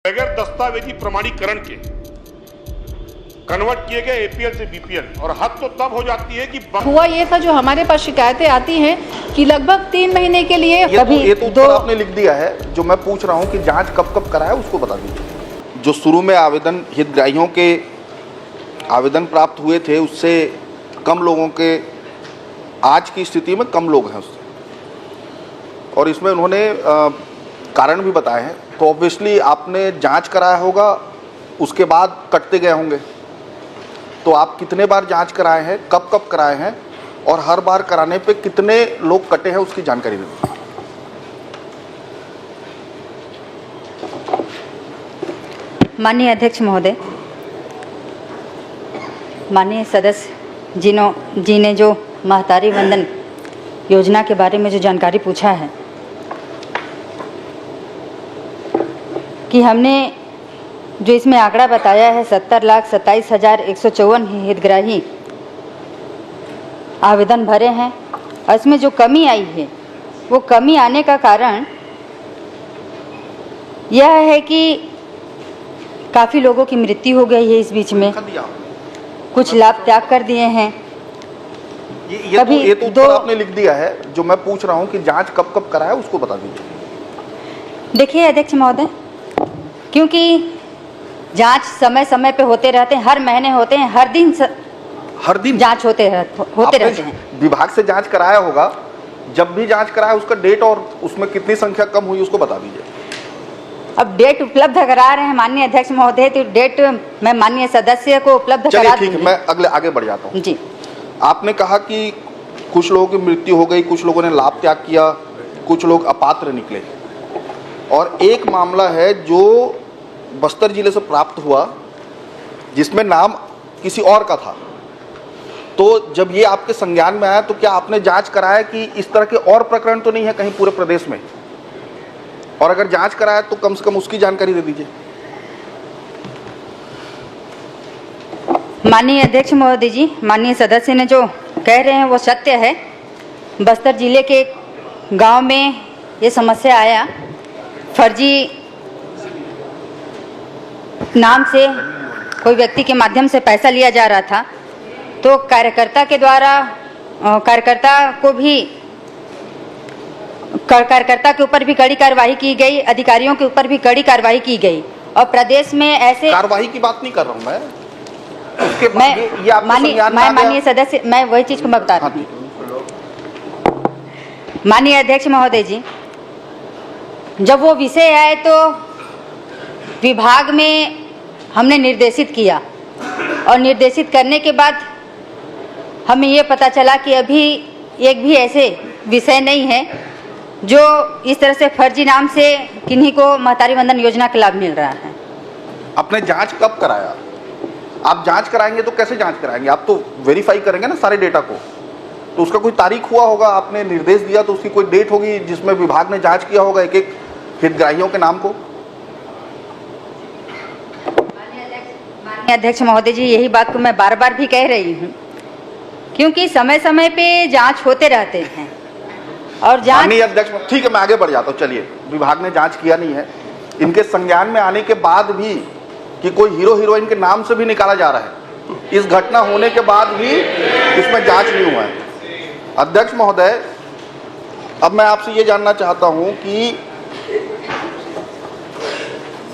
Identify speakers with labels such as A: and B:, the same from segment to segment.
A: बगैर दस्तावेजी प्रमाणीकरण के कन्वर्ट किए गए एपीएल से बीपीएल, और हद तो तब हो जाती है कि
B: हुआ ये था, जो हमारे पास शिकायतें आती हैं कि लगभग 3 महीने के लिए
C: ये तो उत्तर आपने लिख दिया है। जो मैं पूछ रहा हूँ कि जांच कब कब कराया उसको बता दीजिए। जो शुरू में आवेदन हितग्राहियों के आवेदन प्राप्त हुए थे उससे कम लोगों के आज की स्थिति में कम लोग हैं उससे, और इसमें उन्होंने कारण भी बताए हैं। तो ऑब्वियसली आपने जांच कराया होगा, उसके बाद कटते गए होंगे। तो आप कितने बार जांच कराए हैं, कब कब कराए हैं, और हर बार कराने पे कितने लोग कटे हैं उसकी जानकारी दें।
D: माननीय अध्यक्ष महोदय, माननीय सदस्य जी ने जो महतारी वंदन योजना के बारे में जो जानकारी पूछा है कि हमने जो इसमें आंकड़ा बताया है 70,27,154 हितग्राही आवेदन भरे हैं, और इसमें जो कमी आई है वो कमी आने का कारण यह है कि काफ़ी लोगों की मृत्यु हो गई है इस बीच में, कुछ लाभ त्याग कर दिए हैं।
C: ये तो उत्तर आपने लिख दिया है। जो मैं पूछ रहा हूँ कि जांच कब कब कराया उसको बता दीजिए।
D: देखिए अध्यक्ष महोदय, क्योंकि जांच समय समय पे होते रहते हैं, हर महीने होते हैं, हर दिन जांच होते रहते हैं।
C: विभाग से जांच कराया होगा, जब भी जांच कराया उसका डेट और उसमें कितनी संख्या कम हुई उसको बता दीजिए।
D: अब डेट उपलब्ध करा रहे हैं माननीय अध्यक्ष महोदय, तो डेट मैं माननीय सदस्य को उपलब्ध करा
C: ठीक है, मैं आगे बढ़ जाता हूँ
D: जी।
C: आपने कहा कि कुछ लोगों की मृत्यु हो गई, कुछ लोगों ने लाभ त्याग किया, कुछ लोग अपात्र निकले, और एक मामला है जो बस्तर जिले से प्राप्त हुआ जिसमें नाम किसी और का था। तो जब ये आपके संज्ञान में आया तो क्या आपने जांच कराया कि इस तरह के और प्रकरण तो नहीं है कहीं पूरे प्रदेश में, और अगर जांच कराया तो कम से कम उसकी जानकारी दे दीजिए।
D: माननीय अध्यक्ष महोदय जी, माननीय सदस्य ने जो कह रहे हैं वो सत्य है। बस्तर जिले के गांव में ये समस्या आया, फर्जी नाम से कोई व्यक्ति के माध्यम से पैसा लिया जा रहा था, तो कार्यकर्ता के द्वारा कार्यकर्ता के ऊपर भी कड़ी कार्रवाई की गई, अधिकारियों के ऊपर भी कड़ी कार्रवाई की गई, और प्रदेश में ऐसे
C: कार्रवाई की बात नहीं कर रहा हूं मैं।
D: माननीय सदस्य, मैं वही चीज को मैं बता रही हूँ। माननीय अध्यक्ष महोदय जी, जब वो विषय आए तो विभाग में हमने निर्देशित किया, और निर्देशित करने के बाद हमें ये पता चला कि अभी एक भी ऐसे विषय नहीं है जो इस तरह से फर्जी नाम से किन्हीं को महतारी वंदन योजना का लाभ मिल रहा है।
C: आपने जांच कब कराया? आप जांच कराएंगे तो कैसे जांच कराएंगे? आप तो वेरीफाई करेंगे ना सारे डेटा को, तो उसका कोई तारीख हुआ होगा, आपने निर्देश दिया तो उसकी कोई डेट होगी जिसमें विभाग ने जांच किया होगा एक एक हितग्राहियों के नाम को।
D: माननीय अध्यक्ष महोदय जी, यही बात को मैं बार बार भी कह रही हूँ, क्योंकि समय समय पे जांच होते रहते हैं, और जांच।
C: माननीय अध्यक्ष, ठीक है, मैं आगे बढ़ जाता हूँ। चलिए, विभाग ने जांच किया नहीं है, इनके संज्ञान में आने के बाद भी कि कोई हीरो हीरोइन के नाम से भी निकाला जा रहा है, इस घटना होने के बाद भी इसमें जांच नहीं हुआ है। अध्यक्ष महोदय, अब मैं आपसे ये जानना चाहता हूँ कि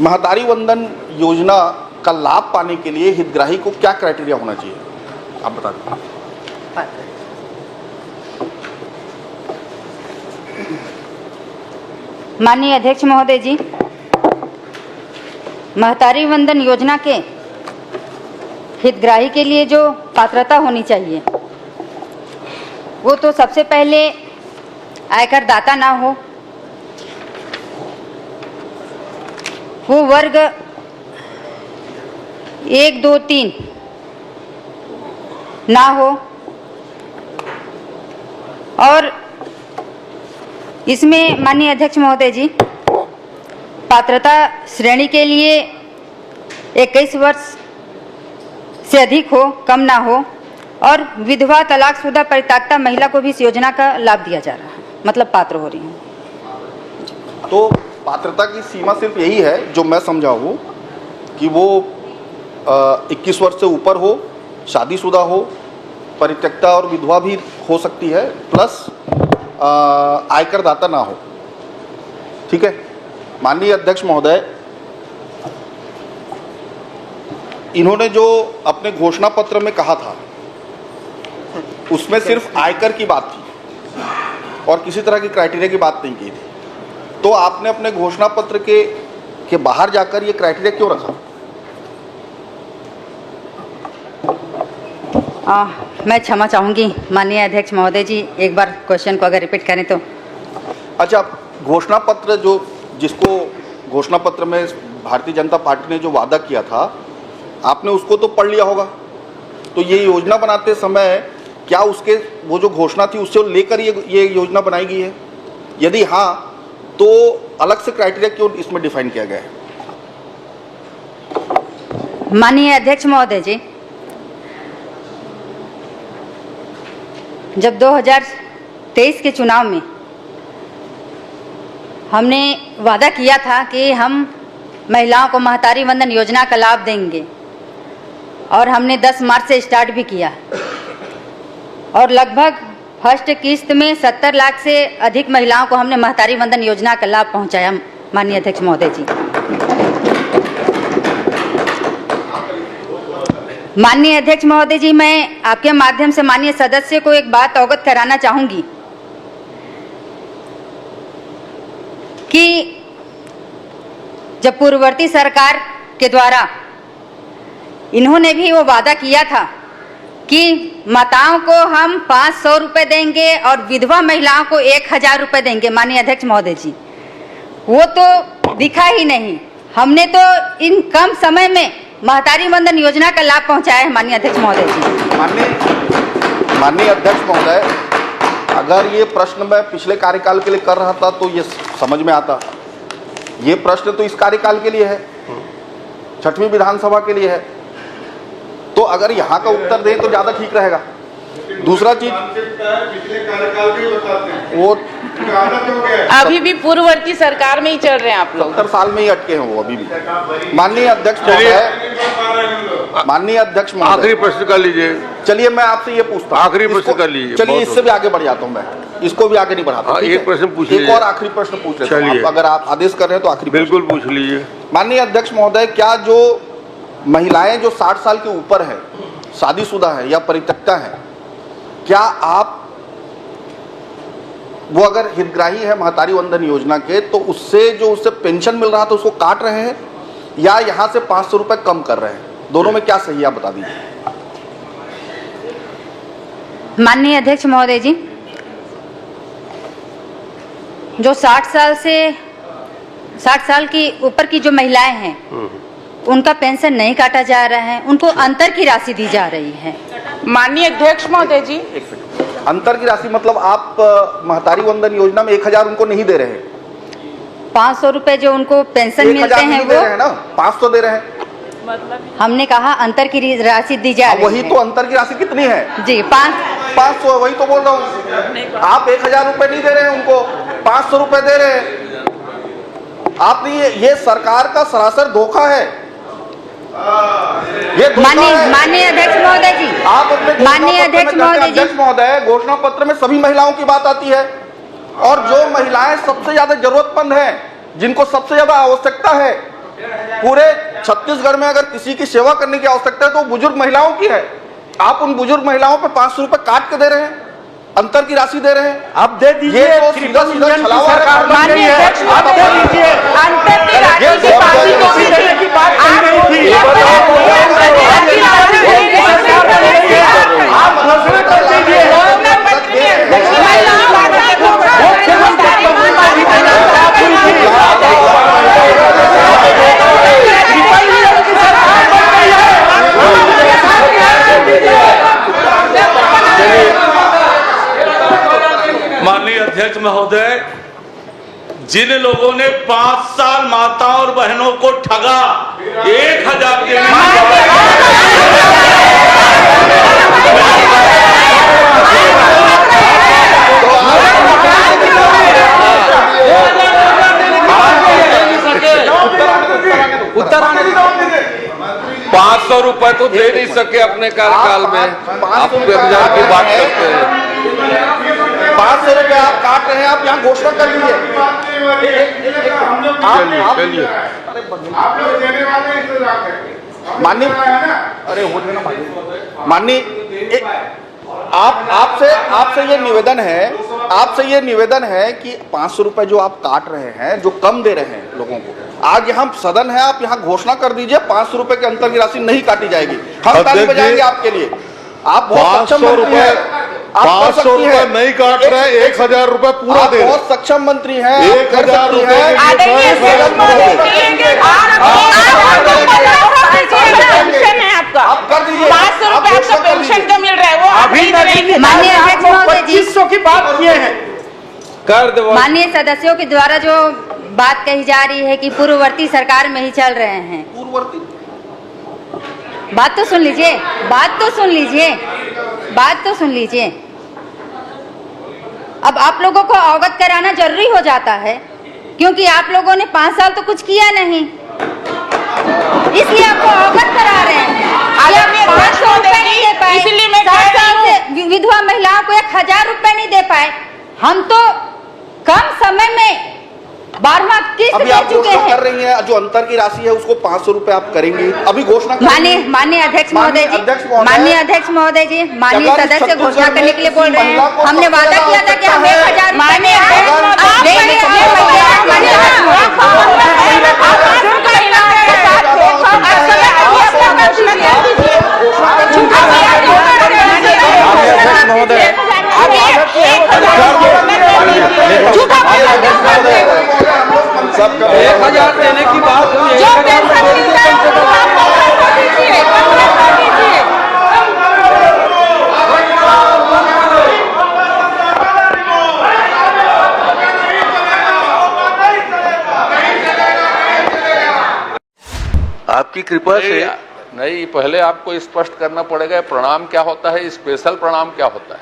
C: महतारी वंदन योजना का लाभ पाने के लिए हितग्राही को क्या क्राइटेरिया होना चाहिए, आप बता दें।
D: माननीय अध्यक्ष महोदय जी, महतारी वंदन योजना के हितग्राही के लिए जो पात्रता होनी चाहिए वो तो सबसे पहले आयकर दाता ना हो, वो वर्ग 1, 2, 3 ना हो, और इसमें माननीय अध्यक्ष महोदय जी पात्रता श्रेणी के लिए 21 वर्ष से अधिक हो, कम ना हो, और विधवा, तलाकशुदा, परित्यक्ता महिला को भी इस योजना का लाभ दिया जा रहा है, मतलब पात्र हो रही हैं।
C: तो पात्रता की सीमा सिर्फ यही है जो मैं समझा हूँ कि वो 21 वर्ष से ऊपर हो, शादीशुदा हो, परित्यक्ता और विधवा भी हो सकती है, प्लस आयकर दाता ना हो। ठीक है। माननीय अध्यक्ष महोदय, इन्होंने जो अपने घोषणा पत्र में कहा था उसमें सिर्फ आयकर की बात थी और किसी तरह की क्राइटेरिया की बात नहीं की थी। तो आपने अपने घोषणा पत्र के बाहर जाकर ये क्राइटेरिया क्यों रखा?
D: मैं क्षमा चाहूँगी माननीय अध्यक्ष महोदय जी, एक बार क्वेश्चन को अगर रिपीट करें तो।
C: अच्छा, घोषणा पत्र जिसको घोषणा पत्र में भारतीय जनता पार्टी ने जो वादा किया था, आपने उसको तो पढ़ लिया होगा। तो ये योजना बनाते समय क्या उसके वो जो घोषणा थी उससे लेकर ये योजना बनाई गई है? यदि हाँ, तो अलग से क्राइटेरिया क्यों इसमें डिफाइन किया गया है?
D: माननीय अध्यक्ष महोदय जी, जब 2023 के चुनाव में हमने वादा किया था कि हम महिलाओं को महतारी वंदन योजना का लाभ देंगे और हमने 10 मार्च से स्टार्ट भी किया और लगभग फर्स्ट किस्त में 70 लाख से अधिक महिलाओं को हमने महतारी वंदन योजना का लाभ पहुंचाया। माननीय अध्यक्ष महोदय जी, माननीय अध्यक्ष महोदय जी, मैं आपके माध्यम से माननीय सदस्य को एक बात अवगत कराना चाहूंगी कि जब पूर्ववर्ती सरकार के द्वारा इन्होंने भी वो वादा किया था कि माताओं को हम 500 रुपये देंगे और विधवा महिलाओं को 1000 रुपये देंगे। माननीय अध्यक्ष महोदय जी, वो तो दिखा ही नहीं। हमने तो इन कम समय में महतारी वंदन योजना का लाभ पहुंचाया है। माननीय अध्यक्ष महोदय जी,
C: माननीय अध्यक्ष महोदय, अगर ये प्रश्न मैं पिछले कार्यकाल के लिए कर रहा था तो ये समझ में आता। ये प्रश्न तो इस कार्यकाल के लिए है, 6वीं विधानसभा के लिए है, तो अगर यहाँ का उत्तर दें तो ज्यादा ठीक रहेगा। दूसरा चीज,
E: पिछले कार्यकाल के बताते हैं,
C: वो
E: अभी भी पूर्ववर्ती सरकार में ही चल रहे हैं आप लोग।
C: 70 साल में ही अटके हैं वो अभी भी। माननीय अध्यक्ष महोदय,
F: आखिरी प्रश्न कर लीजिए।
C: चलिए मैं आपसे ये पूछता हूँ,
F: आखिरी प्रश्न कर लीजिए।
C: चलिए इससे भी आगे बढ़ जाता हूँ मैं, इसको भी आगे नहीं बढ़ाता।
F: एक प्रश्न पूछ
C: एक
F: लीजिए।
C: और आखिरी प्रश्न पूछ लेता हूं, अगर आप आदेश कर रहे हैं तो आखिरी
F: बिल्कुल पूछ लीजिए।
C: माननीय अध्यक्ष महोदय, क्या जो महिलाएं जो 60 साल के ऊपर है, शादीशुदा है या परित्यक्ता है, क्या आप वो अगर हितग्राही है महतारी वंदन योजना के, तो उससे पेंशन मिल रहा था उसको काट रहे हैं या यहाँ से 500 रुपए कम कर रहे हैं? दोनों में क्या सही है, आप बता दीजिए।
D: माननीय अध्यक्ष महोदय जी, जो 60 साल की ऊपर की जो महिलाएं हैं उनका पेंशन नहीं काटा जा रहा है, उनको अंतर की राशि दी जा रही है।
E: माननीय अध्यक्ष महोदय जी,
C: अंतर की राशि मतलब आप महतारी वंदन योजना में 1000 उनको नहीं दे रहे हैं?
D: 500 रुपए जो उनको पेंशन मिलते हैं वो
C: दे रहे हैं ना, 500 दे रहे हैं।
D: हमने कहा अंतर की राशि दी जा रही है।
C: वही तो अंतर की राशि कितनी है
D: जी?
C: 500। वही तो बोल रहा हूँ, आप 1000 रुपए नहीं दे रहे हैं उनको, 500 रुपए दे रहे हैं। आपने ये सरकार का सरासर धोखा है। ये
D: माननीय अध्यक्ष महोदय जी,
C: आप अपने
D: माननीय अध्यक्ष
C: महोदय, घोषणा पत्र में सभी महिलाओं की बात आती है और जो महिलाएं सबसे ज्यादा जरूरतमंद हैं, जिनको सबसे ज्यादा आवश्यकता है, पूरे छत्तीसगढ़ में अगर किसी की सेवा करने की आवश्यकता है तो बुजुर्ग महिलाओं की है। आप उन बुजुर्ग महिलाओं पे 500 रुपए काट के दे रहे हैं, अंतर की राशि दे रहे हैं।
G: आप दे दीजिए।
C: ये तो सीधा सीधा छलावा है।
E: माननीय अध्यक्ष
G: आप दे दीजिए।
E: अंतर की राशि की बात ही नहीं
G: देने की बात कही गई थी। आप घोषणा कर दीजिए।
H: माननीय अध्यक्ष महोदय, जिन लोगों ने 5 साल माताओं और बहनों को ठगा, 1000 के
G: उत्तर आने
F: 500 रुपए तो दे नहीं सके अपने कार्यकाल में, आप 1000 की बात करते हैं।
C: 500 रुपए आप काट रहे हैं, आप यहाँ घोषणा कर लीजिए।
F: चलिए
C: माननीय, अरे हो गया ना माननीय, आपसे ये निवेदन है कि 500 रुपए जो आप काट रहे हैं, जो कम दे रहे हैं लोगों को, आज यहाँ सदन है, आप यहाँ घोषणा कर दीजिए 500 रुपए के अंतर की राशि नहीं काटी जाएगी। हम ताली बजाएंगे आपके लिए। आप बहुत सक्षम मंत्री हैं,
F: 500 रुपए नहीं काट रहे, 1000 रुपए पूरा दे।
C: बहुत सक्षम मंत्री हैं,
F: 1000 रुपए
E: पेंशन है आपका,
C: आप कर दीजिए।
E: 500 रुपए आपका पेंशन का मिल रहा है, वो
G: अभी नरेंद्र
D: माननीय अध्यक्ष महोदय जी,
G: 2500 की बात किए हैं।
F: कर दो।
D: माननीय सदस्यों के द्वारा जो बात कही जा रही है कि पूर्ववर्ती सरकार में ही चल रहे हैं,
C: पूर्ववर्ती
D: बात तो सुन लीजिए, बात तो सुन लीजिए। अब आप लोगों को अवगत कराना जरूरी हो जाता है, क्योंकि आप लोगों ने 5 साल तो कुछ किया नहीं, इसलिए आपको अवगत करा रहे हैं।
E: आदरणीय
D: 500 रुपए नहीं दे पाए,
E: इसीलिए मैं कह
D: 7
E: रही
D: साल
E: हूँ।
D: से विधवा महिलाओं को 1000 रुपए नहीं दे पाए। हम तो कम समय में 12वां किस्त
C: अभी
D: दे
C: आप
D: चुके
C: घोषणा
D: हैं।
C: कर रही हैं, जो अंतर की राशि है उसको 500 रुपए आप करेंगी, अभी घोषणा
D: माननीय अध्यक्ष महोदय जी, माननीय अध्यक्ष महोदय जी, माननीय सदस्य घोषणा करने के लिए बोल रहे हैं। हमने वादा किया था कि हम 1000
E: माननीय
F: सब 1000 देने की बात हुई है।
I: आपकी कृपा से
F: नहीं, पहले आपको स्पष्ट करना पड़ेगा प्रणाम क्या होता है, स्पेशल प्रणाम क्या होता है,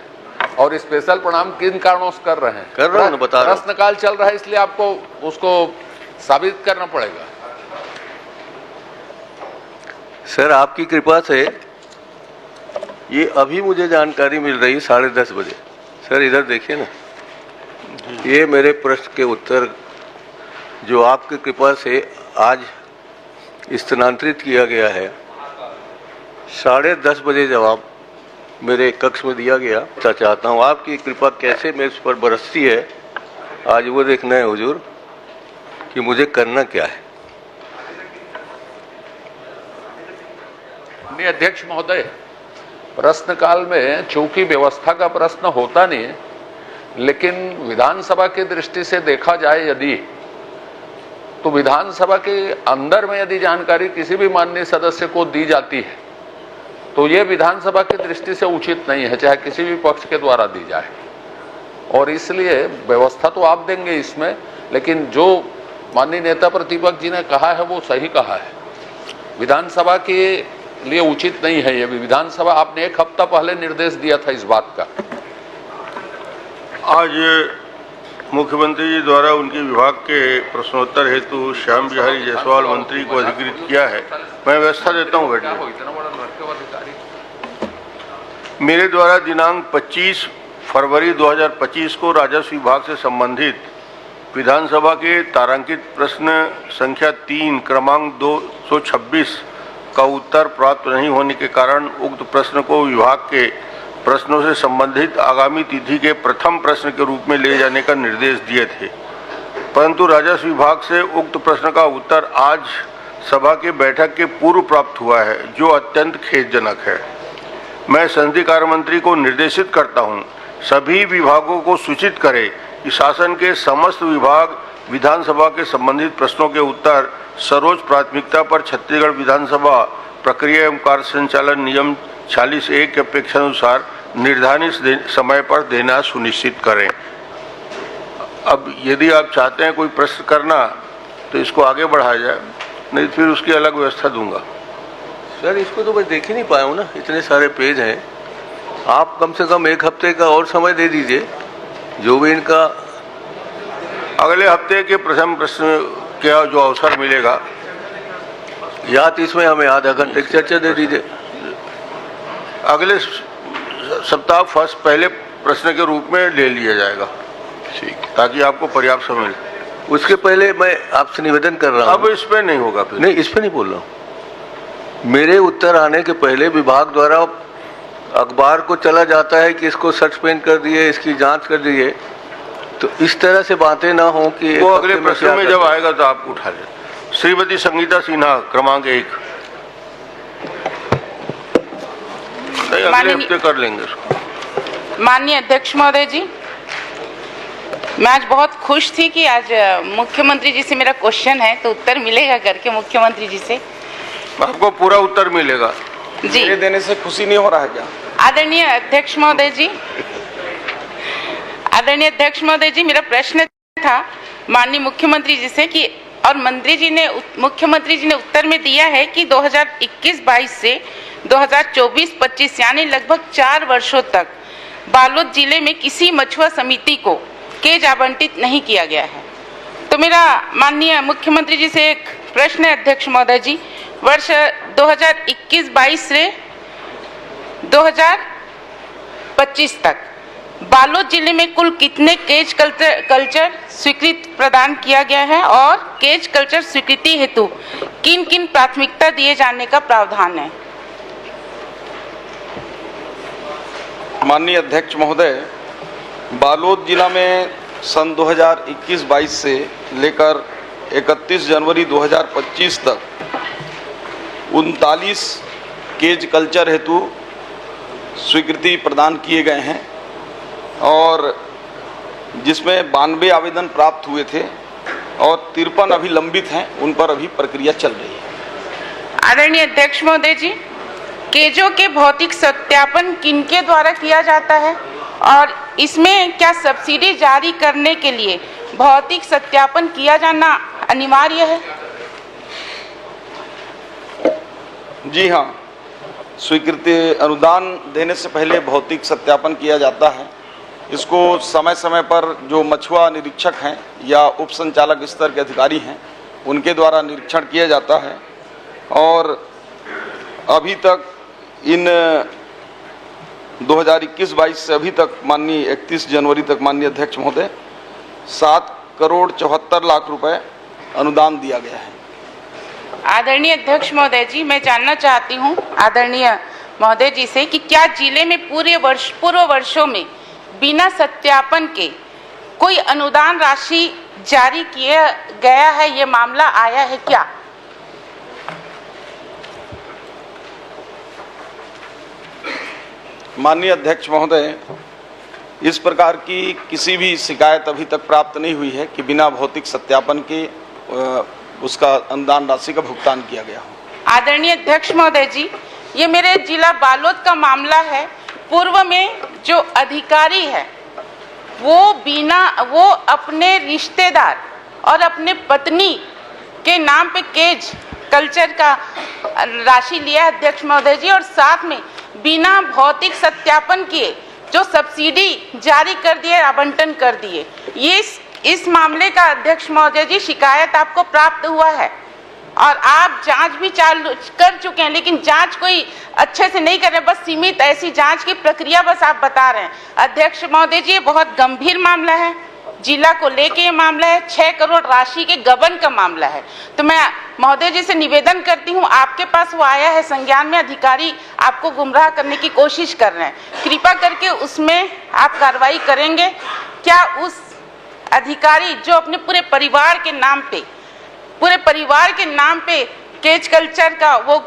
F: और स्पेशल प्रणाम किन कारणों से कर रहे हैं।
I: कर रहा हूं, बता रहा हूं।
F: प्रश्नकाल चल रहा है, इसलिए आपको उसको साबित करना पड़ेगा।
I: सर आपकी कृपा से ये अभी मुझे जानकारी मिल रही 10:30 बजे। सर इधर देखिए ना, ये मेरे प्रश्न के उत्तर जो आपकी कृपा से आज स्थानांतरित किया गया है, 10:30 बजे जवाब मेरे कक्ष में दिया गया। चाहता हूँ आपकी कृपा कैसे मेरे पर बरसती है, आज वो देखना है हुजूर कि मुझे करना क्या है।
F: अध्यक्ष महोदय, प्रश्नकाल में चूंकि व्यवस्था का प्रश्न होता नहीं है, लेकिन विधानसभा की दृष्टि से देखा जाए यदि, तो विधानसभा के अंदर में यदि जानकारी किसी भी माननीय सदस्य को दी जाती है तो ये विधानसभा की दृष्टि से उचित नहीं है, चाहे किसी भी पक्ष के द्वारा दी जाए। और इसलिए व्यवस्था तो आप देंगे इसमें, लेकिन जो माननीय नेता प्रतिपक्ष जी ने कहा है वो सही कहा है। विधानसभा के लिए उचित नहीं है ये भी। विधानसभा, आपने 1 हफ्ता पहले निर्देश दिया था इस बात का।
J: आज मुख्यमंत्री जी द्वारा उनके विभाग के प्रश्नोत्तर हेतु श्याम बिहारी जायसवाल मंत्री को अधिकृत किया है। मैं व्यवस्था देता हूँ बैठने। मेरे द्वारा दिनांक 25 फरवरी 2025 को राजस्व विभाग से संबंधित विधानसभा के तारांकित प्रश्न संख्या 3 क्रमांक 226 का उत्तर प्राप्त नहीं होने के कारण उक्त प्रश्न को विभाग के प्रश्नों से संबंधित आगामी तिथि के प्रथम प्रश्न के रूप में ले जाने का निर्देश दिए थे, परंतु राजस्व विभाग से उक्त प्रश्न का उत्तर आज सभा के बैठक के पूर्व प्राप्त हुआ है, जो अत्यंत खेदजनक है। मैं संसदीय कार्य मंत्री को निर्देशित करता हूं, सभी विभागों को सूचित करें कि शासन के समस्त विभाग विधानसभा के संबंधित प्रश्नों के उत्तर सर्वोच्च प्राथमिकता पर छत्तीसगढ़ विधानसभा प्रक्रिया एवं कार्य संचालन नियम 46(1) के अपेक्षानुसार निर्धारित समय पर देना सुनिश्चित करें। अब यदि आप चाहते हैं कोई प्रश्न करना तो इसको आगे बढ़ाया जाए, नहीं फिर उसकी अलग व्यवस्था दूंगा।
I: सर इसको तो मैं देख ही नहीं पाया हूँ ना, इतने सारे पेज हैं। आप कम से कम 1 हफ्ते का और समय दे दीजिए, जो भी इनका
J: अगले हफ्ते के प्रथम प्रश्न का जो अवसर मिलेगा
I: या तो इसमें हमें आधा घंटे की चर्चा दे दीजिए।
J: अगले सप्ताह फर्स्ट पहले प्रश्न के रूप में ले लिया जाएगा,
I: ठीक,
J: ताकि आपको पर्याप्त समय मिले।
I: उसके पहले मैं आपसे निवेदन कर रहा
J: अब
I: हूँ।
J: इस पे नहीं होगा फिर।
I: नहीं, इस पे नहीं बोल रहा हूँ। मेरे उत्तर आने के पहले विभाग द्वारा अखबार को चला जाता है कि इसको सस्पेंड कर दिए, इसकी जांच कर दिए, तो इस तरह से बातें ना हो कि
J: वो अगले प्रश्न में जब आएगा तो आप उठा लें। श्रीमती संगीता सिन्हा, क्रमांक 1। नहीं, अगले हफ्ते कर लेंगे इसको।
E: माननीय अध्यक्ष महोदय जी, मैं आज बहुत खुश थी कि आज मुख्यमंत्री जी से मेरा क्वेश्चन है तो उत्तर मिलेगा करके मुख्यमंत्री जी से।
J: आपको पूरा उत्तर मिलेगा।
E: जी,
G: मेरे देने से खुशी नहीं हो रहा है क्या?
E: आदरणीय अध्यक्ष महोदय जी, आदरणीय अध्यक्ष महोदय जी, मेरा प्रश्न था माननीय मुख्यमंत्री जी से कि और मुख्यमंत्री जी ने उत्तर में दिया है कि 2021-22 से 2024-25 यानी लगभग 4 वर्षों तक बालोद जिले में किसी मछुआ समिति को केज आवंटित नहीं किया गया है। तो मेरा माननीय मुख्यमंत्री जी से एक प्रश्न है अध्यक्ष महोदय जी, वर्ष 2021-22 से 2025 तक बालोद जिले में कुल कितने केज कल्चर स्वीकृत प्रदान किया गया है और केज कल्चर स्वीकृति हेतु किन किन प्राथमिकता दिए जाने का प्रावधान है?
G: माननीय अध्यक्ष महोदय, बालोद जिला में सन 2021-22 से लेकर 31 जनवरी 2025 तक 39 केज कल्चर हेतु स्वीकृति प्रदान किए गए हैं और जिसमें 92 आवेदन प्राप्त हुए थे और 53 अभी लंबित हैं, उन पर अभी प्रक्रिया चल रही है।
E: आदरणीय अध्यक्ष महोदय जी, केजों के भौतिक सत्यापन किनके द्वारा किया जाता है और इसमें क्या सब्सिडी जारी करने के लिए भौतिक सत्यापन किया जाना अनिवार्य है?
G: जी हाँ, स्वीकृति अनुदान देने से पहले भौतिक सत्यापन किया जाता है। इसको समय समय पर जो मछुआ निरीक्षक हैं या उप संचालक स्तर के अधिकारी हैं, उनके द्वारा निरीक्षण किया जाता है और अभी तक इन 2021-22 से अभी तक माननीय 31 जनवरी तक माननीय अध्यक्ष महोदय 7,74,00,000 रुपए अनुदान दिया गया है।
E: आदरणीय अध्यक्ष महोदय जी, मैं जानना चाहती हूँ आदरणीय महोदय जी से कि क्या जिले में पूर्व वर्षों में बिना सत्यापन के कोई अनुदान राशि जारी किया गया है, ये मामला आया है क्या?
G: माननीय अध्यक्ष महोदय, इस प्रकार की किसी भी शिकायत अभी तक प्राप्त नहीं हुई है कि बिना भौतिक सत्यापन के उसका अनुदान राशि का भुगतान किया गया हो।
E: आदरणीय अध्यक्ष महोदय जी, ये मेरे जिला बालोद का मामला है। पूर्व में जो अधिकारी है वो अपने रिश्तेदार और अपने पत्नी के नाम पे केज कल्चर का राशि लिया है अध्यक्ष महोदय जी, और साथ में बिना भौतिक सत्यापन किए जो सब्सिडी जारी कर दिए, आवंटन कर दिए। ये इस मामले का अध्यक्ष महोदय जी शिकायत आपको प्राप्त हुआ है और आप जांच भी चालू कर चुके हैं, लेकिन जांच कोई अच्छे से नहीं कर रहे, बस सीमित ऐसी जांच की प्रक्रिया बस आप बता रहे हैं। अध्यक्ष महोदय जी, ये बहुत गंभीर मामला है, जिला को लेके ये मामला है, 6 करोड़ राशि के गबन का मामला है। तो मैं महोदय जी से निवेदन करती हूँ, आपके पास वो आया है संज्ञान में, अधिकारी आपको गुमराह करने की कोशिश कर रहे हैं, कृपा करके उसमें आप कार्रवाई करेंगे क्या? उस अधिकारी जो अपने पूरे परिवार के नाम पे केज कल्चर का वो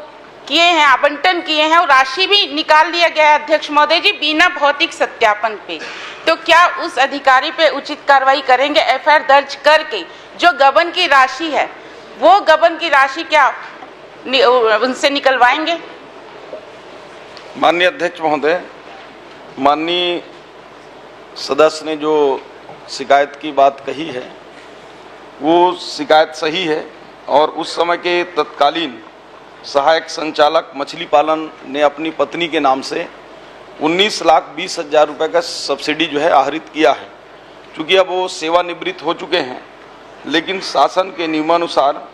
E: किए हैं, आवंटन किए हैं और राशि भी निकाल लिया गया है अध्यक्ष महोदय जी बिना भौतिक सत्यापन पे, तो क्या उस अधिकारी पे उचित कार्रवाई करेंगे एफआईआर दर्ज करके? जो गबन की राशि है वो गबन की राशि क्या उनसे निकलवाएंगे?
G: माननीय अध्यक्ष महोदय, माननीय सदस्य ने जो शिकायत की बात कही है वो शिकायत सही है और उस समय के तत्कालीन सहायक संचालक मछली पालन ने अपनी पत्नी के नाम से 19,20,000 रुपये का सब्सिडी जो है आहरित किया है। चूँकि अब वो सेवानिवृत्त हो चुके हैं, लेकिन शासन के नियमानुसार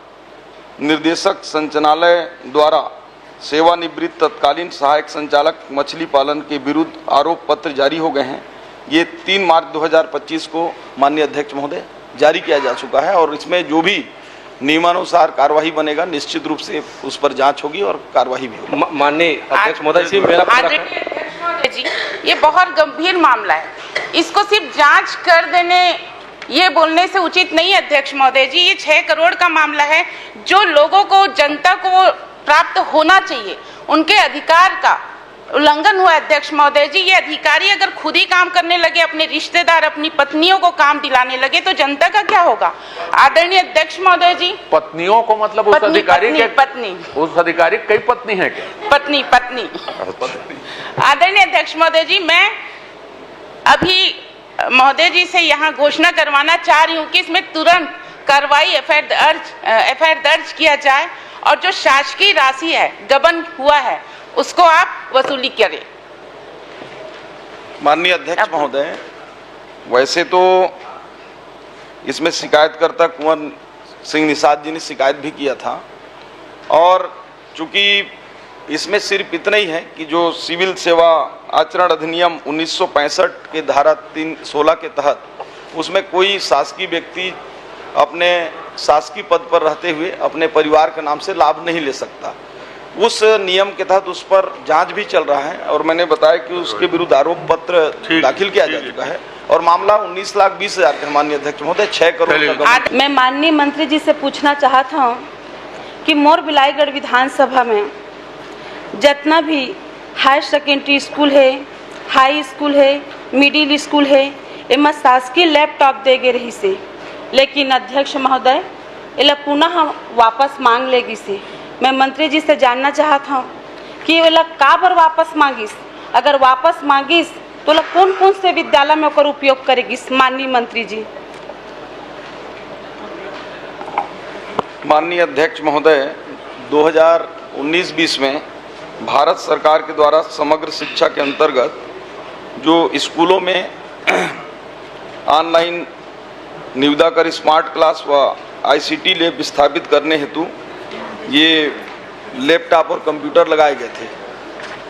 G: निर्देशक संचालय द्वारा सेवानिवृत्त तत्कालीन सहायक संचालक मछली पालन के विरुद्ध आरोप पत्र जारी हो गए हैं। ये 3 मार्च 2025 को माननीय अध्यक्ष महोदय जारी किया जा चुका है और इसमें जो भी नियमानुसार कार्यवाही बनेगा निश्चित रूप से उस पर जांच होगी और कार्यवाही भी होगी।
K: माननीय अध्यक्ष महोदय जी, मेरा
E: आदरणीय अध्यक्ष महोदय जी, ये बहुत गंभीर मामला है, इसको सिर्फ जांच कर देने ये बोलने से उचित नहीं है अध्यक्ष महोदय जी। ये 6 करोड़ का मामला है, जो लोगों को, जनता को प्राप्त होना चाहिए, उनके अधिकार का उल्लंघन हुआ अध्यक्ष महोदय जी। ये अधिकारी अगर खुद ही काम करने लगे, अपने रिश्तेदार, अपनी पत्नियों को काम दिलाने लगे, तो जनता का क्या होगा? आदरणीय अध्यक्ष महोदय जी,
F: पत्नियों को मतलब उस अधिकारी के
E: पत्नी,
F: उस अधिकारी कई पत्नी है क्या?
E: पत्नी। आदरणीय अध्यक्ष महोदय जी, मैं अभी महोदय जी से यहाँ घोषणा करवाना चाह रही हूँ कि इसमें तुरंत कार्रवाई एफआईआर दर्ज किया जाए और जो शासकीय राशि है, गबन हुआ है, उसको आप वसूली करें।
G: माननीय अध्यक्ष महोदय, वैसे तो इसमें शिकायतकर्ता कुंवर सिंह निषाद जी ने शिकायत भी किया था और चूंकि इसमें सिर्फ इतना ही है कि जो सिविल सेवा आचरण अधिनियम 1965 के धारा 316 के तहत उसमें कोई शासकीय व्यक्ति अपने शासकीय पद पर रहते हुए अपने परिवार के नाम से लाभ नहीं ले सकता। उस नियम के तहत उस पर जांच भी चल रहा है और मैंने बताया कि उसके विरुद्ध आरोप पत्र दाखिल किया जा चुका है और मामला 19,20,000 का। माननीय अध्यक्ष महोदय, 6 करोड़ का।
L: मैं माननीय मंत्री जी से पूछना चाहता हूँ कि मोर बिलाईगढ़ विधानसभा में जितना भी हायर सेकेंडरी स्कूल है, हाई स्कूल है, मिडिल स्कूल है, एमा शासकीय लैपटॉप दे गे रही से, लेकिन अध्यक्ष महोदय एला पुनः वापस मांग लेगी से। मैं मंत्री जी से जानना चाहता हूँ कि एला का बर वापस मांगिस, अगर वापस मांगिस तो ला कौन कौन से विद्यालय में ओकर उपयोग करेगी माननीय मंत्री जी?
G: माननीय अध्यक्ष महोदय, 2019-20 में भारत सरकार के द्वारा समग्र शिक्षा के अंतर्गत जो स्कूलों में ऑनलाइन निविदा कर स्मार्ट क्लास व आईसीटी लैब स्थापित करने हेतु ये लैपटॉप और कंप्यूटर लगाए गए थे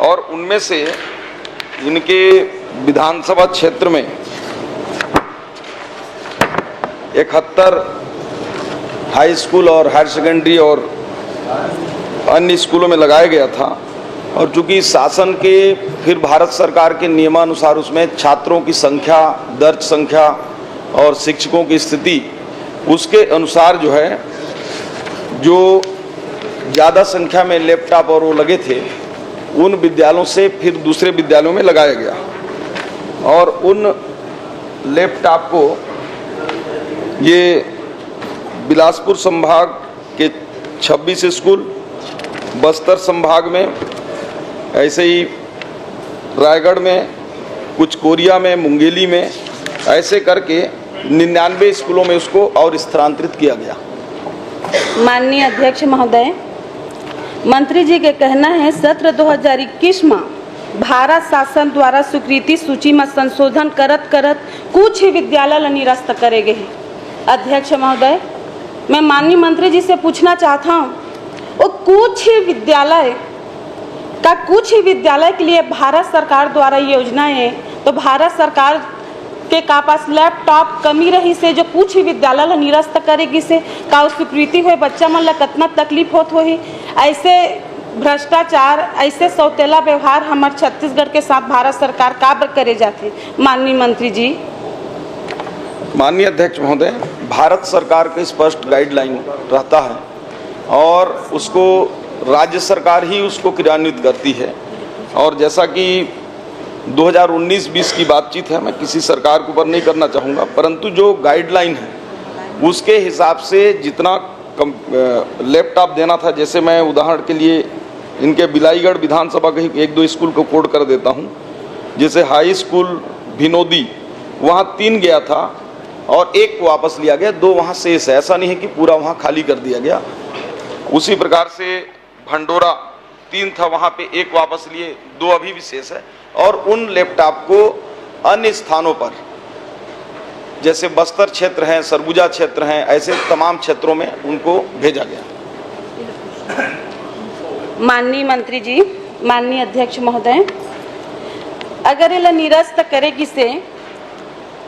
G: और उनमें से इनके विधानसभा क्षेत्र में 71 हाई स्कूल और हायर सेकेंडरी और अन्य स्कूलों में लगाया गया था और चूंकि शासन के फिर भारत सरकार के नियमानुसार उसमें छात्रों की संख्या, दर्ज संख्या और शिक्षकों की स्थिति, उसके अनुसार जो है जो ज़्यादा संख्या में लैपटॉप और वो लगे थे उन विद्यालयों से फिर दूसरे विद्यालयों में लगाया गया और उन लैपटॉप को ये बिलासपुर संभाग के 26 स्कूल, बस्तर संभाग में, ऐसे ही रायगढ़ में, कुछ कोरिया में, मुंगेली में, ऐसे करके 99 स्कूलों में उसको और स्थानांतरित किया गया।
L: माननीय अध्यक्ष महोदय, मंत्री जी के कहना है सत्र 2021 में भारत शासन द्वारा स्वीकृति सूची में संशोधन करत कुछ ही विद्यालय निरस्त करे गए। अध्यक्ष महोदय, मैं माननीय मंत्री जी से पूछना चाहता हूँ, वो कुछ ही विद्यालय के लिए भारत सरकार द्वारा योजनाएं है, तो भारत सरकार के का पास लैपटॉप कमी रही से जो कुछ ही विद्यालय निरस्त करेगी से का स्वीकृति हुए बच्चा मन ला कितना तकलीफ होत होही। ऐसे भ्रष्टाचार, ऐसे सौतेला व्यवहार हमारे छत्तीसगढ़ के साथ भारत सरकार का बर करे जाते? माननीय मंत्री जी।
G: माननीय अध्यक्ष महोदय, भारत सरकार का स्पष्ट गाइडलाइन रहता है और उसको राज्य सरकार ही उसको क्रियान्वित करती है और जैसा कि 2019-20 की बातचीत है, मैं किसी सरकार के ऊपर नहीं करना चाहूँगा, परंतु जो गाइडलाइन है उसके हिसाब से जितना लैपटॉप देना था, जैसे मैं उदाहरण के लिए इनके बिलाईगढ़ विधानसभा के 1-2 स्कूल को कोड कर देता हूँ। जैसे हाई स्कूल भिनोदी, वहाँ 3 गया था और 1 को वापस लिया गया, 2 वहाँ शेष है। ऐसा नहीं है कि पूरा वहाँ खाली कर दिया गया। उसी प्रकार से भंडोरा 3 था, वहाँ पे 1 वापस लिए, 2 अभी भी शेष है और उन लैपटॉप को अन्य स्थानों पर जैसे बस्तर क्षेत्र हैं, सरगुजा क्षेत्र हैं, ऐसे तमाम क्षेत्रों में उनको भेजा गया।
L: माननीय मंत्री जी, माननीय अध्यक्ष महोदय, अगर ये निरस्त करेगी से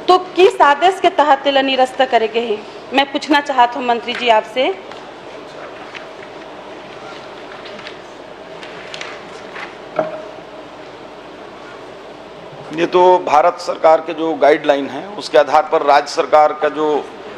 L: तो किस आदेश के तहत ये निरस्त करेगे है, मैं पूछना चाहता हूँ मंत्री जी आपसे।
G: ये तो भारत सरकार के जो गाइडलाइन है उसके आधार पर राज्य सरकार का जो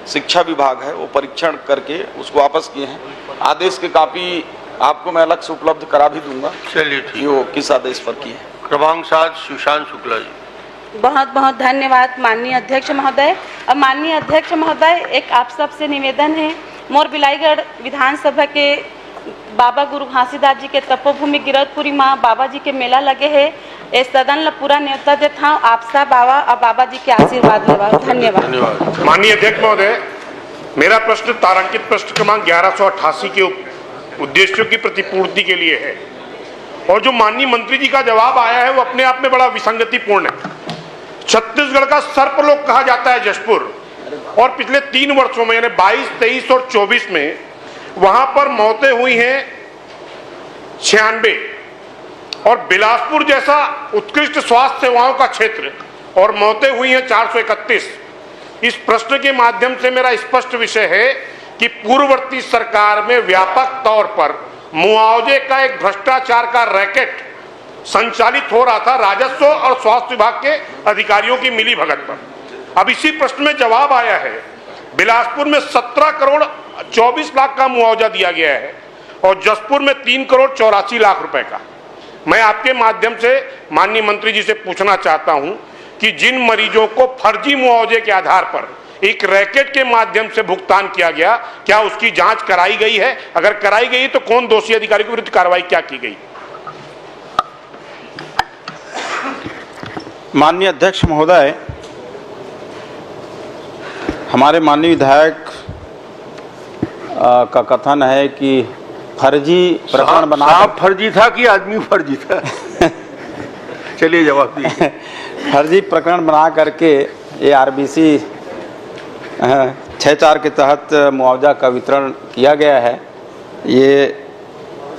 G: शिक्षा विभाग है वो परीक्षण करके उसको वापस किए हैं। आदेश की कॉपी आपको मैं अलग से उपलब्ध करा भी दूंगा।
J: चलिए ठीक।
G: वो किस आदेश पर किए।
J: क्रमांक 7 सुशांत शुक्ला जी।
L: बहुत बहुत धन्यवाद माननीय अध्यक्ष महोदय। अब माननीय अध्यक्ष महोदय, एक आप सबसे निवेदन है, मोर बिलाईगढ़ विधानसभा के बाबा गुरु घासीदास जी के तपोभूमि गिरधपुरी माँ बाबा जी के मेला लगे है, इस सदन ला पूरा न्योता देता हूँ आप सब बाबा और बाबा जी के आशीर्वाद लेवा। धन्यवाद।
A: माननीय अध्यक्ष महोदय, मेरा प्रश्न तारांकित प्रश्न क्रमांक 1188 के उद्देश्यों की प्रतिपूर्ति के लिए है और जो माननीय मंत्री जी का जवाब आया है वो अपने आप में बड़ा विसंगतिपूर्ण है। छत्तीसगढ़ का सर्पलोक कहा जाता है जशपुर, और पिछले 3 वर्षों में यानी 22, 23 और 24 में वहां पर मौतें हुई हैं 96, और बिलासपुर जैसा उत्कृष्ट स्वास्थ्य सेवाओं का क्षेत्र और मौतें हुई हैं 431। इस प्रश्न के माध्यम से मेरा स्पष्ट विषय है कि पूर्ववर्ती सरकार में व्यापक तौर पर मुआवजे का एक भ्रष्टाचार का रैकेट संचालित हो रहा था राजस्व और स्वास्थ्य विभाग के अधिकारियों की मिलीभगत पर। अब इसी प्रश्न में जवाब आया है, बिलासपुर में 17 करोड़ 24 लाख का मुआवजा दिया गया है और जशपुर में 3 करोड़ 84 लाख रुपए का। मैं आपके माध्यम से माननीय मंत्री जी से पूछना चाहता हूं कि जिन मरीजों को फर्जी मुआवजे के आधार पर एक रैकेट के माध्यम से भुगतान किया गया, क्या उसकी जांच कराई गई है? अगर कराई गई तो कौन दोषी अधिकारी के विरुद्ध कार्रवाई क्या की गई?
M: माननीय अध्यक्ष महोदय, हमारे माननीय विधायक का कथन है कि फर्जी प्रकरण बना,
J: साहब फर्जी था कि आदमी फर्जी था? चलिए जवाब दीजिए।
M: फर्जी प्रकरण बना करके ये आरबीसी 6-4 के तहत मुआवजा का वितरण किया गया है। ये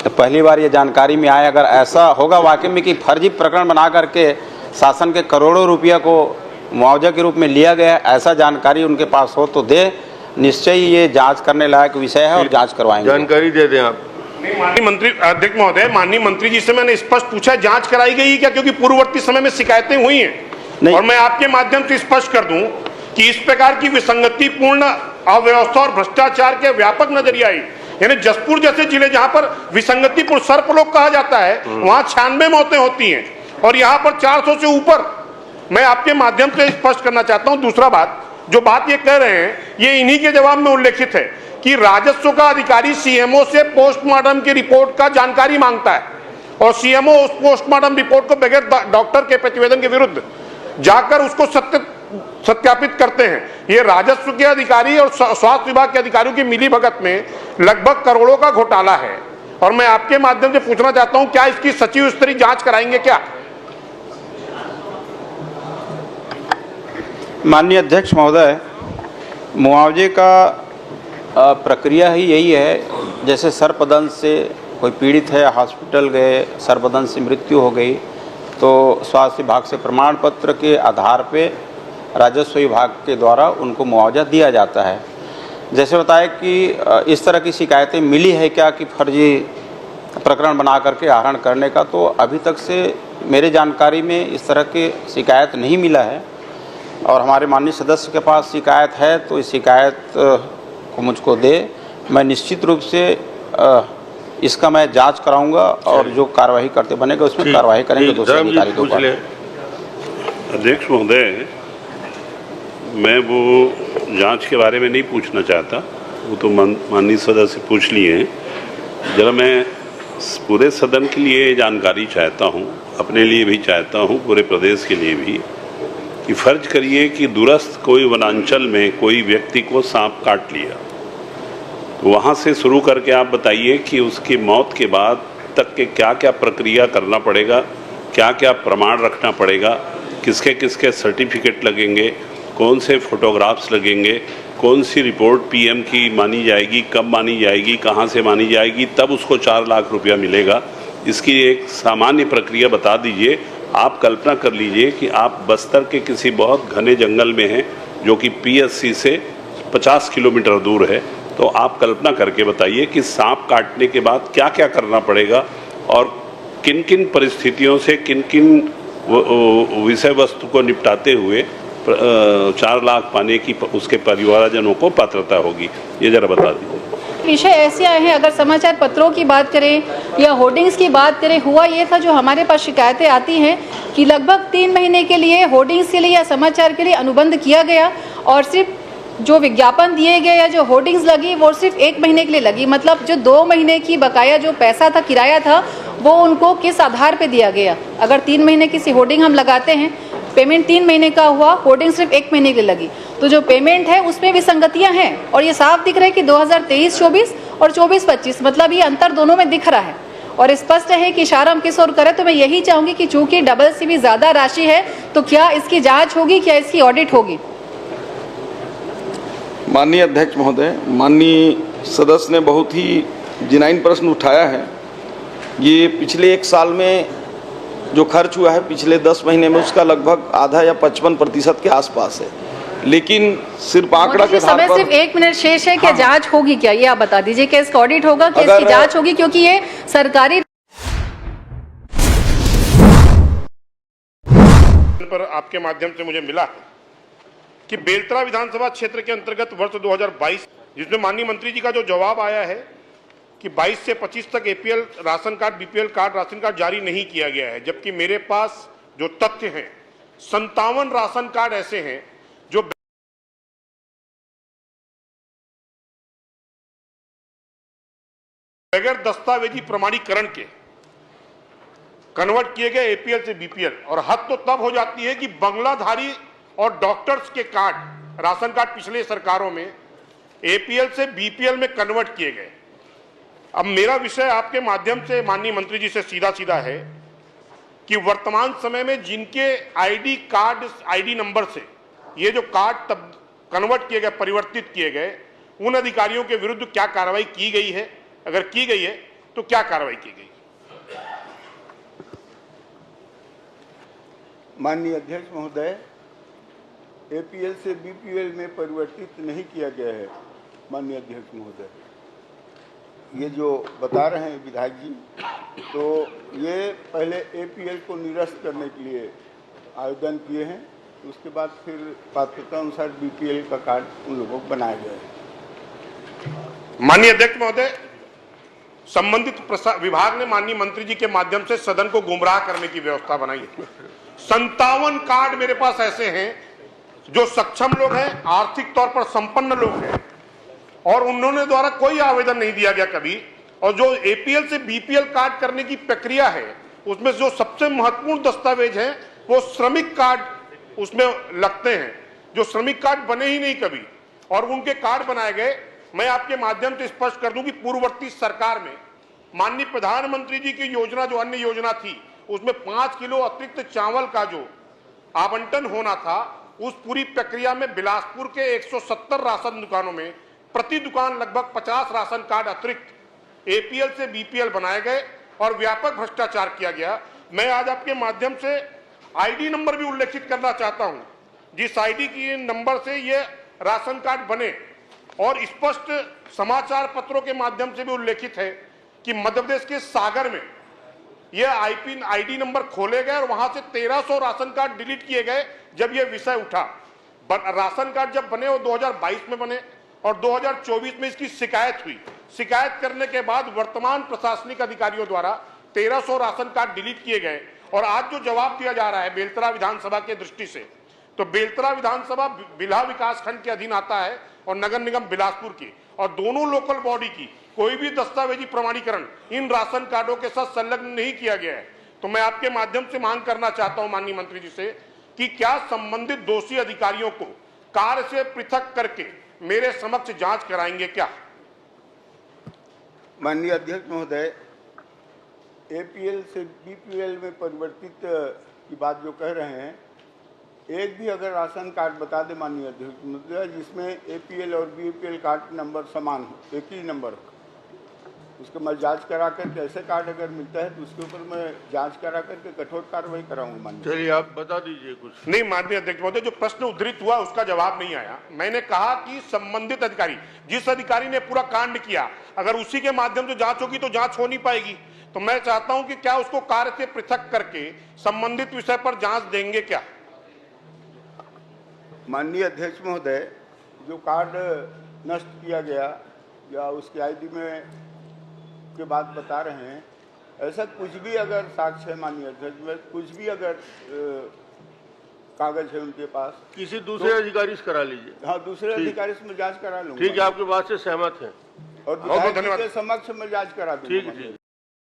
M: पहली बार ये जानकारी में आया। अगर ऐसा होगा वाकई में कि फर्जी प्रकरण बना करके शासन के करोड़ों रुपया को मुआवजा के रूप में लिया गया, ऐसा जानकारी उनके पास हो तो दे, निश्चय ही ये जांच करने लायक विषय है और जांच करवाएंगे।
J: जानकारी दे दें आप।
A: माननीय मंत्री अध्यक्ष महोदय, माननीय मंत्री जी से मैंने स्पष्ट पूछा जांच कराई गई क्या, क्योंकि पूर्ववर्ती समय में शिकायतें हुई हैं। और मैं आपके माध्यम से स्पष्ट कर दूं कि इस प्रकार की विसंगतिपूर्ण अव्यवस्था और भ्रष्टाचार के व्यापक नजरियाई, यानी जशपुर जैसे जिले जहां पर विसंगतिपूर्ण सर्पलोक कहा जाता है, वहां 96 मौतें होती हैं और यहाँ पर 400 से ऊपर। मैं आपके माध्यम से स्पष्ट करना चाहता हूं। दूसरा बात, जो बात ये कह रहे हैं ये इन्हीं के जवाब में उल्लेखित है कि राजस्व का अधिकारी सीएमओ से पोस्टमार्टम की रिपोर्ट का जानकारी मांगता है और सीएमओ उस पोस्टमार्टम रिपोर्ट को बगैर डॉक्टर के प्रतिवेदन के विरुद्ध जाकर उसको सत्यापित करते हैं। ये राजस्व के अधिकारी और स्वास्थ्य विभाग के अधिकारियों की मिलीभगत में लगभग करोड़ों का घोटाला है और मैं आपके माध्यम से पूछना चाहता हूं, क्या इसकी सचिव स्तरीय जांच कराएंगे क्या?
M: माननीय अध्यक्ष महोदय, मुआवजे का प्रक्रिया ही यही है। जैसे सर्पदंश से कोई पीड़ित है, हॉस्पिटल गए, सर्पदंश से मृत्यु हो गई तो स्वास्थ्य विभाग से प्रमाण पत्र के आधार पे राजस्व विभाग के द्वारा उनको मुआवजा दिया जाता है। जैसे बताया कि इस तरह की शिकायतें मिली है क्या कि फर्जी प्रकरण बना करके आहरण करने का, तो अभी तक से मेरे जानकारी में इस तरह की शिकायत नहीं मिला है। और हमारे माननीय सदस्य के पास शिकायत है तो इस शिकायत को मुझको दे, मैं निश्चित रूप से इसका मैं जांच कराऊंगा और जो कार्रवाई करते बनेगा उसमें कार्रवाई करेंगे दूसरे अधिकारी के ऊपर।
N: अध्यक्ष महोदय, मैं वो जांच के बारे में नहीं पूछना चाहता, वो तो माननीय सदस्य पूछ लिए हैं। जरा मैं पूरे सदन के लिए जानकारी चाहता हूँ, अपने लिए भी चाहता हूँ, पूरे प्रदेश के लिए भी, कि फर्ज करिए कि दूरस्थ कोई वनांचल में कोई व्यक्ति को सांप काट लिया, तो वहाँ से शुरू करके आप बताइए कि उसकी मौत के बाद तक के क्या क्या प्रक्रिया करना पड़ेगा, क्या क्या प्रमाण रखना पड़ेगा, किसके किसके सर्टिफिकेट लगेंगे, कौन से फोटोग्राफ्स लगेंगे, कौन सी रिपोर्ट पीएम की मानी जाएगी, कब मानी जाएगी, कहां से मानी जाएगी, तब उसको 4 लाख रुपया मिलेगा, इसकी एक सामान्य प्रक्रिया बता दीजिए। आप कल्पना कर लीजिए कि आप बस्तर के किसी बहुत घने जंगल में हैं जो कि पीएससी से 50 किलोमीटर दूर है, तो आप कल्पना करके बताइए कि सांप काटने के बाद क्या क्या करना पड़ेगा और किन किन परिस्थितियों से किन किन विषय वस्तु को निपटाते हुए 4 लाख पाने की उसके परिवारजनों को पात्रता होगी, ये जरा बता दीजिए।
B: विषय ऐसे आए हैं, अगर समाचार पत्रों की बात करें या होर्डिंग्स की बात करें, हुआ ये था जो हमारे पास शिकायतें आती हैं कि लगभग 3 महीने के लिए होर्डिंग्स के लिए या समाचार के लिए अनुबंध किया गया और सिर्फ जो विज्ञापन दिए गए या जो होर्डिंग्स लगी वो सिर्फ 1 महीने के लिए लगी। मतलब जो 2 महीने की बकाया जो पैसा था, किराया था, वो उनको किस आधार पे दिया गया। अगर 3 महीने किसी होर्डिंग हम लगाते हैं, पेमेंट 3 महीने का हुआ, होर्डिंग सिर्फ 1 महीने के लिए लगी, तो जो पेमेंट है उसमें विसंगतियां हैं और ये साफ दिख रहा है कि 2023-24 और 24-25 मतलब ये अंतर दोनों में दिख रहा है और स्पष्ट है कि इशारा हम किस ओर करें। तो मैं यही चाहूंगी कि चूंकि डबल से भी ज्यादा राशि है तो क्या इसकी जांच होगी, क्या इसकी ऑडिट होगी।
G: माननीय अध्यक्ष महोदय, माननीय सदस्य ने बहुत ही जिनाइन प्रश्न उठाया है। ये पिछले 1 साल में जो खर्च हुआ है पिछले 10 महीने में उसका लगभग आधा या 55% के आसपास है, लेकिन सिर्फ आंकड़ा के आधार पर
B: सिर्फ 1 मिनट शेष है, क्या जांच होगी, क्या ये आप बता दीजिए कि इसका ऑडिट होगा, क्या इसकी जांच होगी, क्योंकि ये सरकारी
A: पर आपके माध्यम से मुझे मिला है कि बेलतरा विधानसभा क्षेत्र के अंतर्गत वर्ष 2022 जिसमें माननीय मंत्री जी का जो जवाब आया है कि 22 से 25 तक APL ration card, BPL card, ration card जारी नहीं किया गया है, जबकि मेरे पास जो तथ्य हैं 57 राशन कार्ड ऐसे हैं जो बगैर दस्तावेजी प्रमाणीकरण के कन्वर्ट किए गए एपीएल से बीपीएल। और हद तो तब हो जाती है कि बंगलाधारी और डॉक्टर्स के कार्ड, राशन कार्ड पिछले सरकारों में एपीएल से बीपीएल में कन्वर्ट किए गए। अब मेरा विषय आपके माध्यम से माननीय मंत्री जी से सीधा सीधा है कि वर्तमान समय में जिनके आईडी कार्ड, आईडी नंबर से ये जो कार्ड तब कन्वर्ट किए गए, परिवर्तित किए गए, उन अधिकारियों के विरुद्ध क्या कार्रवाई की गई है, अगर की गई है तो क्या कार्रवाई की गई।
O: माननीय अध्यक्ष महोदय, एपीएल से बीपीएल में परिवर्तित नहीं किया गया है। माननीय अध्यक्ष महोदय, ये जो बता रहे हैं विधायक जी, तो ये पहले एपीएल को निरस्त करने के लिए आवेदन किए हैं, उसके बाद फिर पात्रता अनुसार बीपीएल का कार्ड उन लोगों को बनाया गया है।
A: माननीय अध्यक्ष महोदय, संबंधित विभाग ने माननीय मंत्री जी के माध्यम से सदन को गुमराह करने की व्यवस्था बनाई है। 57 कार्ड मेरे पास ऐसे हैं जो सक्षम लोग हैं, आर्थिक तौर पर संपन्न लोग हैं और उन्होंने द्वारा कोई आवेदन नहीं दिया गया कभी। और जो एपीएल से बीपीएल कार्ड करने की प्रक्रिया है उसमें जो सबसे महत्वपूर्ण दस्तावेज है वो श्रमिक कार्ड उसमें लगते हैं, जो श्रमिक कार्ड बने ही नहीं कभी और उनके कार्ड बनाए गए। मैं आपके माध्यम से स्पष्ट कर दूं कि पूर्ववर्ती सरकार में माननीय प्रधानमंत्री जी की योजना, जो अन्य योजना थी, उसमें 5 किलो अतिरिक्त चावल का जो आवंटन होना था, उस पूरी प्रक्रिया में बिलासपुर के 170 राशन दुकानों में प्रति दुकान लगभग 50 राशन कार्ड अतिरिक्त एपीएल से बीपीएल बनाए गए और व्यापक भ्रष्टाचार किया गया। मैं आज आपके माध्यम से आईडी नंबर भी उल्लेखित करना चाहता हूं, जिस आईडी की नंबर से ये राशन कार्ड बने, और स्पष्ट समाचार पत्रों के माध्यम से भी उल्लेखित है कि मध्य प्रदेश के सागर में ये आईडी नंबर खोले गए और वहां से 1300 राशन कार्ड डिलीट किए गए जब ये विषय उठा। राशन कार्ड जब बने वो 2022 में बने और 2024 में इसकी शिकायत हुई। शिकायत करने के बाद वर्तमान प्रशासनिक अधिकारियों द्वारा 1300 राशन कार्ड डिलीट किए गए। और आज जो जवाब दिया जा रहा है बेलतरा विधानसभा के दृष्टि से, तो बेलतरा विधानसभा बिल्हा विकास खंड के अधीन आता है और नगर निगम बिलासपुर की, और दोनों लोकल बॉडी की कोई भी दस्तावेजी प्रमाणीकरण इन राशन कार्डों के साथ संलग्न नहीं किया गया है। तो मैं आपके माध्यम से मांग करना चाहता हूं माननीय मंत्री जी से कि क्या संबंधित दोषी अधिकारियों को कार्य से पृथक करके मेरे समक्ष जांच कराएंगे क्या।
O: माननीय अध्यक्ष महोदय, एपीएल से बीपीएल में परिवर्तित की बात जो कह रहे हैं, एक भी अगर राशन कार्ड बता दे माननीय अध्यक्ष महोदय जिसमें APL और BPL कार्ड नंबर समान हो, एक ही नंबर हो, उसको मैं जांच करा करके ऐसे कार्ड अगर मिलता है तो उसके ऊपर मैं जांच करा करके कठोर कार्रवाई कराऊंगा माननीय।
J: चलिए आप बता दीजिए कुछ।
A: नहीं माननीय अध्यक्ष महोदय, जो प्रश्न उद्धृत हुआ उसका जवाब नहीं आया। मैंने कहा कि संबंधित अधिकारी, जिस अधिकारी ने पूरा कांड किया, अगर उसी के माध्यम से जांच होगी तो जांच हो नहीं पाएगी। तो मैं चाहता हूं कि क्या उसको कार्य से पृथक करके संबंधित विषय पर जांच देंगे क्या?
O: माननीय अध्यक्ष महोदय, जो कार्ड नष्ट किया गया या उसकी ID में के बात बता रहे हैं, ऐसा कुछ भी अगर साक्ष्य है माननीय अध्यक्ष में, कुछ भी अगर कागज है उनके पास,
J: किसी दूसरे अधिकारी से करा लीजिए।
O: हाँ, दूसरे अधिकारी से मैं जांच करा लूंगा।
J: ठीक है, आपकी बात से सहमत है।
O: और विधायक जी के समक्ष मैं जांच करा दूंगा।
J: ठीक।